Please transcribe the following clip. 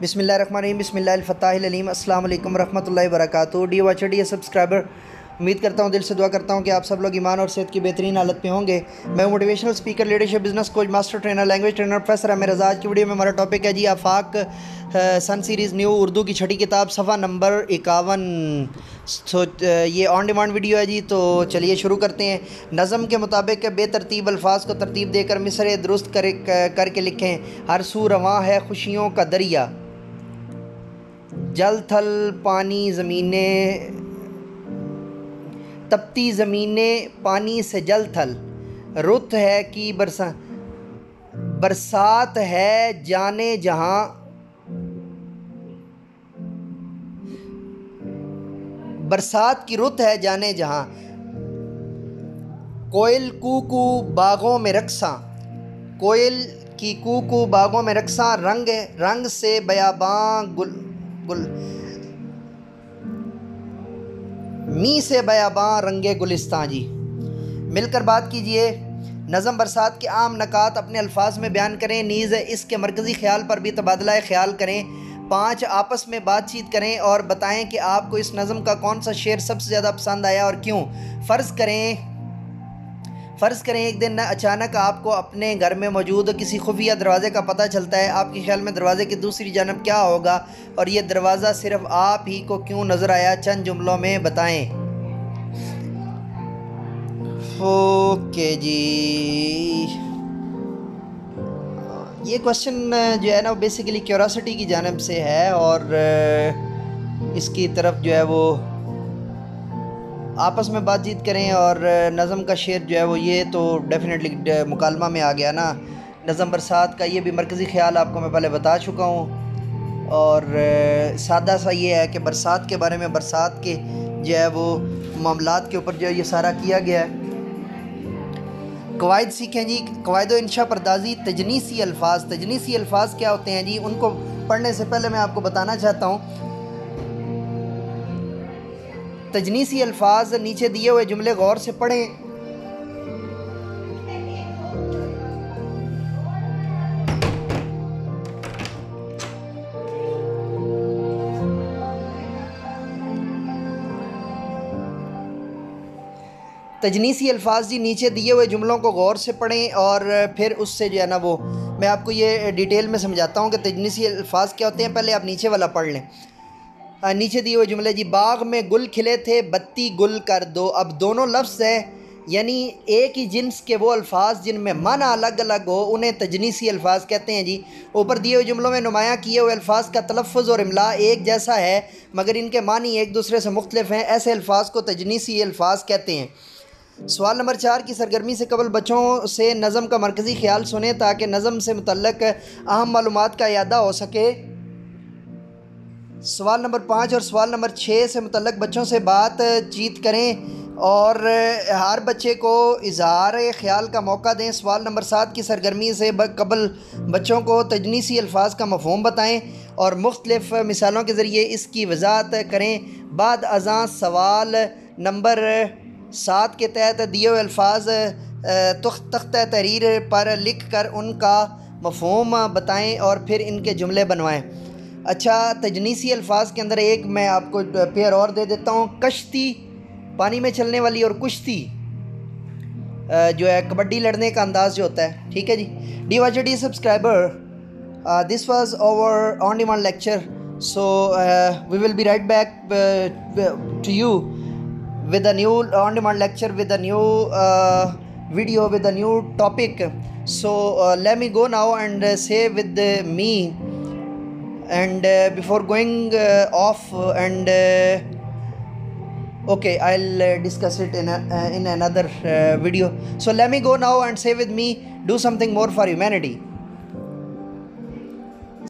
बिस्मिल्लाहिर्रहमानिर्रहीम बिस्मिल्लाहिल-फ़त्ताहिल-अलीम अस्सलाम वालेकुम रहमतुल्लाहि व बरकातुहू। डी वॉचर डी सब्सक्राइबर, उम्मीद करता हूँ, दिल से दुआ करता हूँ कि आप सब लोग ईमान और सेहत की बेहतरीन हालत में होंगे। मैं motivational speaker, leadership, business coach, master trainer, language trainer, professor Ahmad Raza. आज की वीडियो में हमारा टॉपिक है जी आफाक सन सीरीज़ न्यू उर्दू की छठी किताब, सफ़ा नंबर 51। ये ऑन डिमांड वीडियो है जी, तो चलिए शुरू करते हैं। नज़म के मुताबिक बेतरतीब अल्फाज को तरतीब देकर मिसरे दुरुस्त करके लिखें। हर सू रवां है खुशियों का दरिया, जल थल पानी ज़मीनें, तपती ज़मीनें पानी से जल थल। रुत है कि बरसात है जाने जहाँ, बरसात की रुत है जाने जहाँ। कोयल कू बागों में रक्सा, कोयल की कू बागों में रक्सा। रंग रंग से बयाबां गुल गुल, मी से बयाबां रंगे गुलिस्तां जी। मिलकर बात कीजिए। नज़म बरसात के आम नकात अपने अल्फाज में बयान करें, नीज़ इसके मरकज़ी ख्याल पर भी तबादला ख्याल करें। 5 आपस में बातचीत करें और बताएं कि आपको इस नज़म का कौन सा शेर सबसे ज़्यादा पसंद आया और क्यों। फ़र्ज़ करें एक दिन अचानक आपको अपने घर में मौजूद किसी खुफिया दरवाज़े का पता चलता है। आपके ख्याल में दरवाज़े की दूसरी जानब क्या होगा और ये दरवाज़ा सिर्फ़ आप ही को क्यों नज़र आया? चंद जुमलों में बताएं। ओके जी, ये क्वेश्चन जो है ना, वो बेसिकली क्यूरोसिटी की जानब से है और इसकी तरफ जो है वो आपस में बातचीत करें। और नज़म का शेर जो है वो ये तो डेफिनेटली मुकालमा में आ गया ना। नज़म बरसात का ये भी मरकज़ी ख्याल आपको मैं पहले बता चुका हूँ और सादा सा ये है कि बरसात के बारे में, बरसात के जो है वो मामलात के ऊपर जो ये सारा किया गया है। कवायद सीखें जी। कवायद इंशा परदाजी। तजनीसी अल्फाज, तजनीसी अल्फाज क्या होते हैं जी, उनको पढ़ने से पहले मैं आपको बताना चाहता हूँ। तजनीसी अल्फाज नीचे दिए हुए जुमले गौर से पढ़ें। तजनीसी अल्फाज जी नीचे दिए हुए जुमलों को गौर से पढ़ें और फिर उससे जो है ना वो मैं आपको ये डिटेल में समझाता हूँ कि तजनीसी अल्फाज क्या होते हैं। पहले आप नीचे वाला पढ़ लें। नीचे दिए हुए जुमले जी। बाग में गुल खिले थे, बत्ती गुल कर दो। अब दोनों लफ्ज़ हैं, यानी एक ही जिन्स के वो अल्फाज जिनमें माना अलग अलग हो, उन्हें तजनीसी अल्फाज कहते हैं जी। ऊपर दिए हुए जुमलों में नुमायाँ किए हुए अल्फाज का तलफ़्फ़ुज़ और इमला एक जैसा है मगर इनके मानी एक दूसरे से मुख्तलिफ हैं, ऐसे अल्फाज को तजनीसी अल्फाज कहते हैं। सवाल नंबर 4 की सरगर्मी से कबल बच्चों से नज़म का मरकज़ी ख्याल सुने ताकि नज़म से मुतल्लक़ अहम मालूमात का इयादा हो सके। सवाल नंबर 5 और सवाल नंबर 6 से मुतल्लक़ बच्चों से बातचीत करें और हर बच्चे को इज़हार ख्याल का मौका दें। सवाल नंबर 7 की सरगर्मी से कबल बच्चों को तजनीसी अल्फाज का मफ़हूम बताएं और मुख्तलिफ़ मिसालों के ज़रिए इसकी वज़ाहत करें। बाद अज़ां सवाल नंबर 7 के तहत दिए हुए अल्फाज तख्ता तहरीर पर लिख कर उनका मफ़हूम बताएं और फिर इनके जुमले बनवाएं। अच्छा, तजनीसी अल्फाज के अंदर एक मैं आपको पेयर और दे देता हूँ। कश्ती पानी में चलने वाली और कुश्ती जो है कबड्डी लड़ने का अंदाज़ जो होता है। ठीक है जी। Dear watch dear subscriber, this was our on demand lecture, so we will be right back to you with a new on demand lecture, with a new video, with a new topic. So let me go now and say with me, and before going off and okay, I'll discuss it in another video. So let me go now and say with me, do something more for humanity.